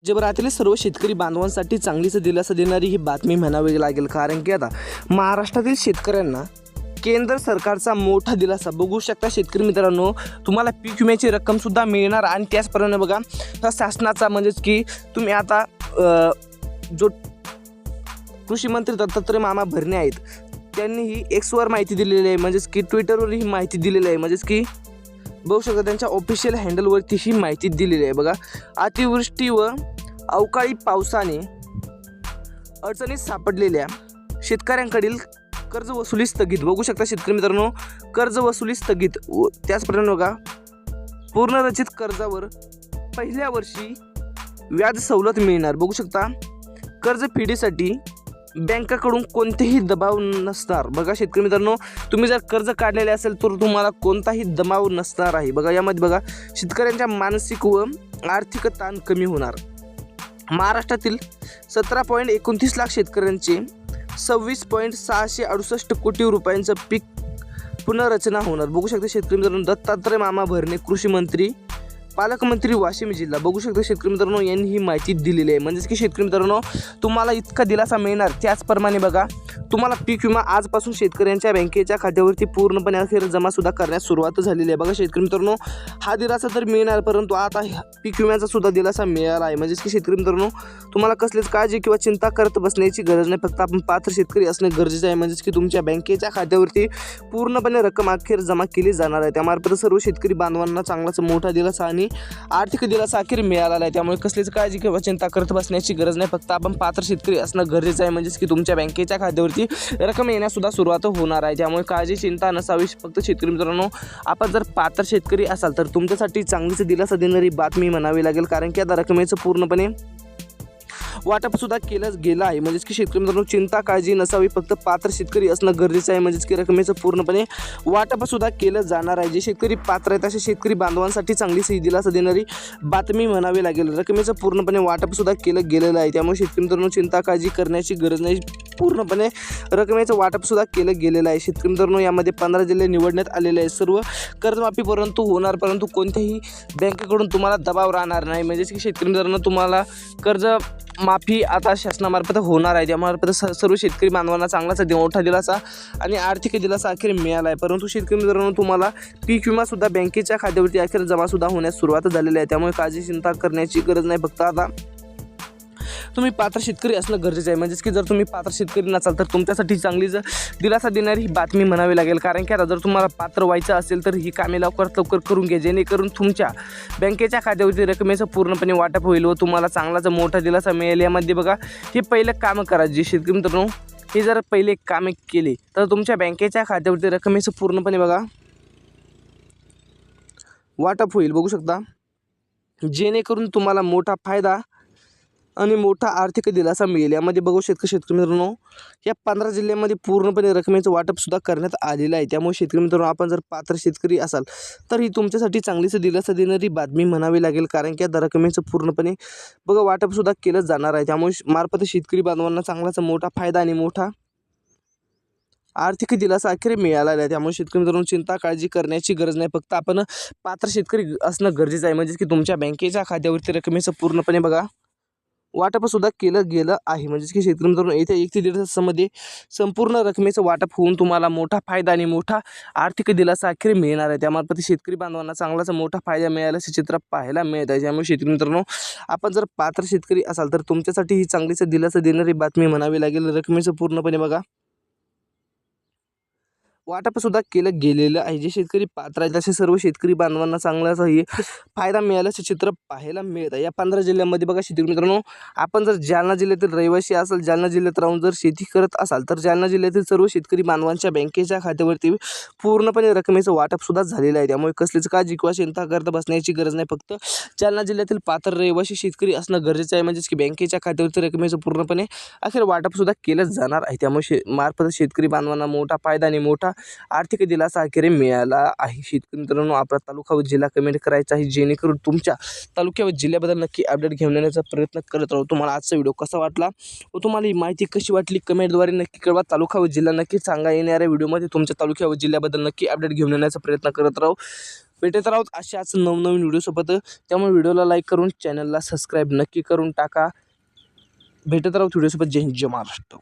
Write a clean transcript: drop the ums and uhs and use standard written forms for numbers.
जगभरातील सर्व शेतकरी बांधवांसाठी चांगलीच दिलासा देणारी ही बातमी म्हणावी लागेल, कारण की आता महाराष्ट्रातील शेतकऱ्यांना केंद्र सरकारचा मोठा दिलासा बघू शकता. शेतकरी मित्रांनो, तुम्हाला पीक विम्याची रक्कमसुद्धा मिळणार आणि त्याचप्रमाणे बघा शासनाचा म्हणजेच की तुम्ही आता जो कृषी मंत्री दत्तात्रय मामा भरणे आहेत त्यांनीही एक्सवर माहिती दिलेली आहे, म्हणजेच की ट्विटरवर ही माहिती दिलेली आहे, म्हणजेच की बघू शकता त्यांच्या ऑफिशियल हँडलवरती ही माहिती दिलेली आहे. बघा, अतिवृष्टी व अवकाळी पावसाने अडचणीत सापडलेल्या शेतकऱ्यांकडील कर्ज वसुली स्थगित. बघू शकता शेतकरी मित्रांनो, कर्ज वसुली स्थगित. त्याचप्रमाणे बघा, पूर्णरचित कर्जावर पहिल्या वर्षी व्याज सवलत मिळणार. बघू शकता, कर्ज फेडीसाठी बँकेकडून कोणतेही दबाव नसणार. बघा शेतकरी मित्रांनो, तुम्ही जर कर्ज काढलेले असेल तर तुम्हाला कोणताही दबाव नसणार आहे. बघा, यामध्ये बघा शेतकऱ्यांच्या मानसिक व आर्थिक ताण कमी होणार. महाराष्ट्रातील 17.29 लाख शेतकऱ्यांचे 26.668 कोटी रुपयांचं पीक पुनर्रचना होणार. बघू शकता शेतकरी मित्रांनो, दत्तात्रय मामा भरणे कृषी मंत्री पालकमंत्री वाशिम जिल्हा. बघू शकता शेतकरी मित्रांनो, यांनी ही माहिती दिलेली आहे. म्हणजेच की शेतकरी मित्रांनो, तुम्हाला इतका दिलासा मिळणार. त्याचप्रमाणे बघा, तुम्हाला पीक विमा आजपासून शेतकऱ्यांच्या बँकेच्या खात्यावरती पूर्णपणे अखेर जमासुद्धा करण्यास सुरुवात झालेली आहे. बघा शेतकरी मित्रांनो, हा दिलासा तर मिळणार, परंतु आता पीक विम्याचा सुद्धा दिलासा मिळाला आहे. म्हणजेच की शेतकरी मित्रांनो, तुम्हाला कसलीच काळजी किंवा चिंता करत बसण्याची गरज नाही. फक्त आपण पात्र शेतकरी असणे गरजेचे आहे. म्हणजेच की तुमच्या बँकेच्या खात्यावरती पूर्णपणे रक्कम अखेर जमा केली जाणार आहे. त्यामार्फत सर्व शेतकरी बांधवांना चांगलाच मोठा दिलासा आणि आर्थिक दिलासा अखेर मिळाला आहे. त्यामुळे कसलीच काळजी किंवा चिंता करत बसण्याची गरज नाही. फक्त आपण पात्र शेतकरी असणं गरजेचं आहे. म्हणजेच की तुमच्या बँकेच्या खात्यावरती रक्कम येण्यासुद्धा सुरुवात होणार आहे. त्यामुळे काळजी चिंता नसावी. फक्त शेतकरी मित्रांनो, आपण जर पात्र शेतकरी असाल तर तुमच्यासाठी चांगलीच दिलासा देणारी बातमी म्हणावी लागेल, कारण की आता रकमेचं पूर्णपणे वाटप सुद्धा केलं गेलं आहे. म्हणजेच की शेतकरी मित्रांनो, चिंता काळजी नसावी. फक्त पात्र शेतकरी असणं गरजेचं आहे. म्हणजेच की रकमेचं पूर्णपणे वाटप सुद्धा केलं जाणार आहे. जे शेतकरी पात्र आहेत अशा शेतकरी बांधवांसाठी चांगलीच दिलासा देणारी बातमी म्हणावी लागेल. रकमेचं पूर्णपणे वाटप सुद्धा केलं गेलेलं आहे. त्यामुळे शेतकरी मित्रांनो, चिंता काळजी करण्याची गरज नाही. पूर्णपणे रकमेचं वाटप सुद्धा केलं गेलेलं आहे. शेतकरी मित्रांनो, यामध्ये 15 जिल्हे निवडण्यात आलेले आहेत. सर्व कर्जमाफी होणार, परंतु कोणत्याही बँकेकडून तुम्हाला दबाव राहणार नाही. म्हणजेच की शेतकरी मित्रांनो, तुम्हाला कर्ज माफी आता शासनामार्फत होणार आहे. त्यामार्फत सर्व शेतकरी बांधवांना चांगलाच मोठा दिलासा आणि आर्थिक दिलासा अखेर मिळाला आहे. परंतु शेतकरी मित्रांनो, तुम्हाला पीक विमा सुद्धा बँकेच्या खात्यावरती अखेर जमा सुद्धा होण्यास सुरुवात झालेली आहे. त्यामुळे काळजी चिंता करण्याची गरज नाही. फक्त आता तुम्ही पात्र शेतकरी असणं गरजेचं आहे. म्हणजेच की जर तुम्ही पात्र शेतकरी नसाल तर तुमच्यासाठी चांगलीच दिलासा देणारी ही बातमी म्हणावी लागेल, कारण की आता जर तुम्हाला पात्र व्हायचं असेल तर ही कामे लवकर करून घ्या, जेणेकरून तुमच्या बँकेच्या खात्यावरती रकमेचं पूर्णपणे वाटप होईल व तुम्हाला चांगलाच मोठा दिलासा मिळेल. यामध्ये बघा, हे पहिलं कामं करा. जे शेतकरी मित्रांनो, हे जर पहिले कामे केले तर तुमच्या बँकेच्या खात्यावरती रकमेचं पूर्णपणे बघा वाटप होईल. बघू शकता, जेणेकरून तुम्हाला मोठा फायदा आणि मोठा आर्थिक दिलासा मिळेल. यामध्ये बघू शेतकरी मित्रांनो, या 15 जिल्ह्यांमध्ये पूर्णपणे रकमेचं वाटप सुद्धा करण्यात आलेलं आहे. त्यामुळे शेतकरी मित्रांनो, आपण जर पात्र शेतकरी असाल तर ही तुमच्यासाठी चांगलीच दिलासा देणारी बातमी म्हणावी लागेल, कारण की आता रकमेचं पूर्णपणे बघा वाटप सुद्धा केलं जाणार आहे. त्यामुळे मार्फत शेतकरी बांधवांना चांगलाच मोठा फायदा आणि मोठा आर्थिक दिलासा अखेर मिळाला आहे. त्यामुळे शेतकरी मित्रांनो, चिंता काळजी करण्याची गरज नाही. फक्त आपण पात्र शेतकरी असणं गरजेचं आहे. म्हणजे की तुमच्या बँकेच्या खात्यावरती रकमेचं पूर्णपणे बघा वाटप सुद्धा केलं गेलं आहे. म्हणजेच की शेतकरी मित्रांनो, येत्या 1 ते 1.5 तासामध्ये संपूर्ण रकमेचं वाटप होऊन तुम्हाला मोठा फायदा आणि मोठा आर्थिक दिलासा अखेर मिळणार आहे. त्यामार्फत शेतकरी बांधवांना चांगलाच मोठा फायदा मिळाल्याचे चित्र पाहायला मिळत आहे. त्यामुळे शेतकरी मित्रांनो, आपण जर पात्र शेतकरी असाल तर तुमच्यासाठी ही चांगलीच दिलासा देणारी बातमी म्हणावी लागेल. रकमेचं पूर्णपणे बघा वाटप सुद्धा केलं गेलेलं आहे. जे शेतकरी पात्र आहेत असे सर्व शेतकरी बांधवांना चांगलाचाही फायदा मिळाल्याचे चित्र पाहायला मिळत आहे. या 15 जिल्ह्यांमध्ये बघा शेतकरी मित्रांनो, आपण जर जालना जिल्ह्यातील रहिवासी असाल, जालना जिल्ह्यात राहून जर शेती करत असाल तर जालना जिल्ह्यातील सर्व शेतकरी बांधवांच्या बँकेच्या खात्यावरती पूर्णपणे रकमेचं वाटप सुद्धा झालेलं आहे. त्यामुळे कसलीच काळजी किंवा चिंता करता बसण्याची गरज नाही. फक्त जालना जिल्ह्यातील पात्र रहिवासी शेतकरी असणं गरजेचं आहे. म्हणजेच की बँकेच्या खात्यावरती रकमेचं पूर्णपणे अखेर वाटप सुद्धा केलं जाणार आहे. त्यामुळे मार्फत शेतकरी बांधवांना मोठा फायदा आणि मोठा आर्थिक दिलासा अखेर मिळाला आहे. शेतकरी मित्रांनो, आपला तालुका व जिल्हा कमेंट करायचा आहे, जेणेकरून तुमच्या तालुक्या व जिल्ह्याबद्दल नक्की अपडेट घेऊन येण्याचा प्रयत्न करत राहू. तुम्हाला आजचा व्हिडिओ कसा वाटला व तुम्हाला ही माहिती कशी वाटली कमेंटद्वारे नक्की कळवा. तालुका व जिल्हा नक्की सांगा. येणाऱ्या व्हिडिओमध्ये तुमच्या तालुक्या व जिल्ह्याबद्दल नक्की अपडेट घेऊन येण्याचा प्रयत्न करत राहू. भेटत राहूत अशाच नवनवीन व्हिडिओसोबत. त्यामुळे व्हिडिओला लाईक करून चॅनलला सबस्क्राईब नक्की करून टाका. भेटत राहूत व्हिडिओसोबत. जय हिंद जय महाराष्ट्र.